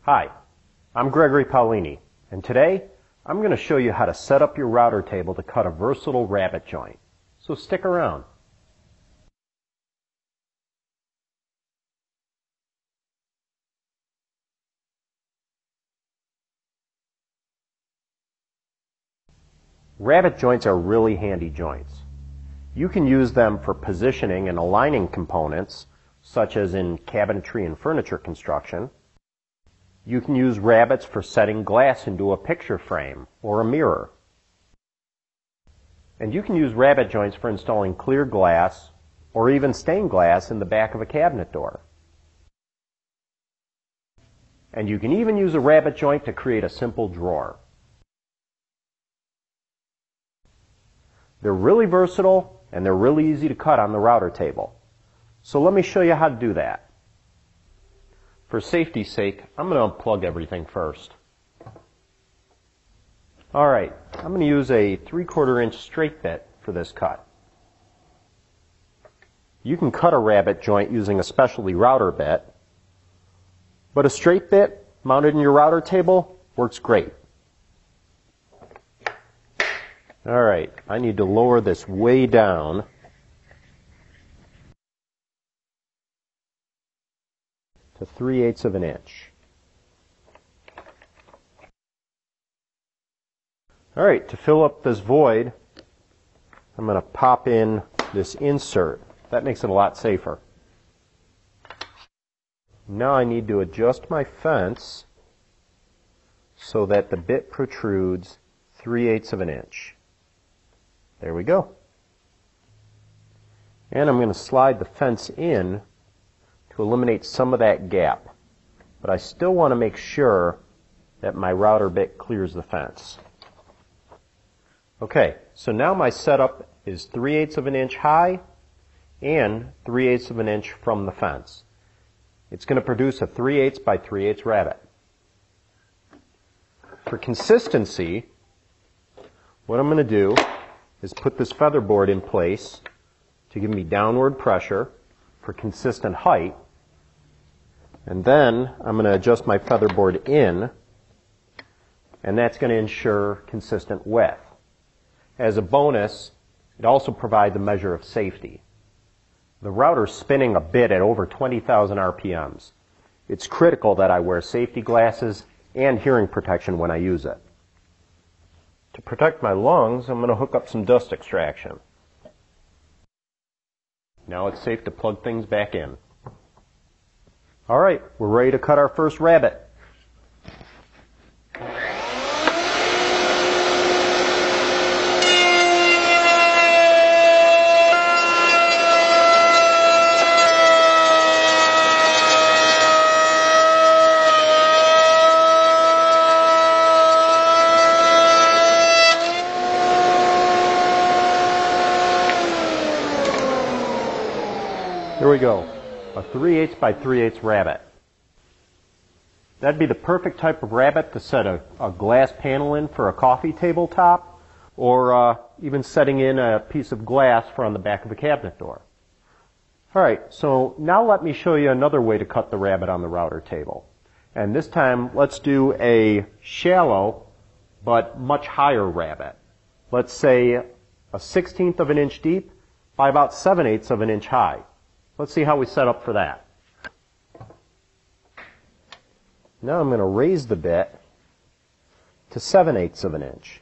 Hi, I'm Gregory Paolini, and today I'm going to show you how to set up your router table to cut a versatile rabbet joint. So stick around. Rabbet joints are really handy joints. You can use them for positioning and aligning components, such as in cabinetry and furniture construction. You can use rabbets for setting glass into a picture frame or a mirror. And you can use rabbet joints for installing clear glass or even stained glass in the back of a cabinet door. And you can even use a rabbet joint to create a simple drawer. They're really versatile and they're really easy to cut on the router table. So let me show you how to do that. For safety's sake, I'm going to unplug everything first. Alright, I'm going to use a 3/4 inch straight bit for this cut. You can cut a rabbet joint using a specialty router bit, but a straight bit mounted in your router table works great. Alright, I need to lower this way down. To 3/8 of an inch. Alright, to fill up this void, I'm going to pop in this insert. That makes it a lot safer. Now I need to adjust my fence so that the bit protrudes 3/8 of an inch. There we go. And I'm going to slide the fence in to eliminate some of that gap. But I still want to make sure that my router bit clears the fence. Okay, so now my setup is 3/8 of an inch high and 3/8 of an inch from the fence. It's going to produce a 3/8 by 3/8 rabbet. For consistency, what I'm going to do is put this feather board in place to give me downward pressure for consistent height. And then I'm going to adjust my feather board in, and that's going to ensure consistent width. As a bonus, it also provides a measure of safety. The router's spinning a bit at over 20,000 RPMs. It's critical that I wear safety glasses and hearing protection when I use it. To protect my lungs, I'm going to hook up some dust extraction. Now it's safe to plug things back in. Alright, we're ready to cut our first rabbet. Here we go. A 3/8 by 3/8 rabbet. That'd be the perfect type of rabbet to set a glass panel in for a coffee tabletop, or even setting in a piece of glass for on the back of a cabinet door. Alright, so now let me show you another way to cut the rabbet on the router table. And this time, let's do a shallow, but much higher rabbet. Let's say a 1/16 of an inch deep by about 7/8 of an inch high. Let's see how we set up for that. Now I'm going to raise the bit to 7/8 of an inch.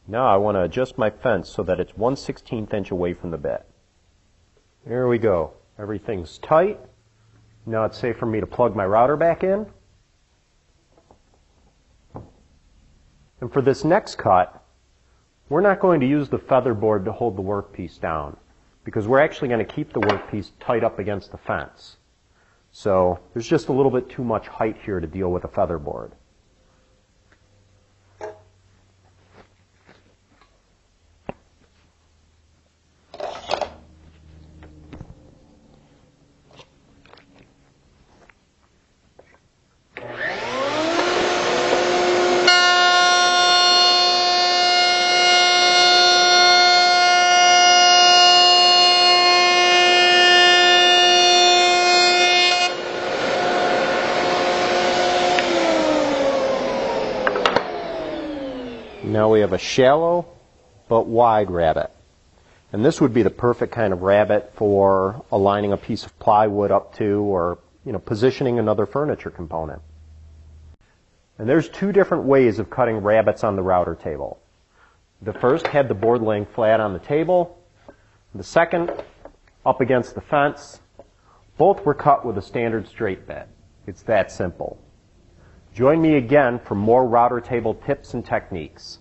Now I want to adjust my fence so that it's 1/16 inch away from the bit. There we go. Everything's tight. Now it's safe for me to plug my router back in. And for this next cut, we're not going to use the feather board to hold the workpiece down, because we're actually going to keep the workpiece tight up against the fence. So there's just a little bit too much height here to deal with a feather board. Now we have a shallow but wide rabbet. And this would be the perfect kind of rabbet for aligning a piece of plywood up to, or positioning another furniture component. And there's two different ways of cutting rabbets on the router table. The first had the board laying flat on the table. The second, up against the fence. Both were cut with a standard straight bit. It's that simple. Join me again for more router table tips and techniques.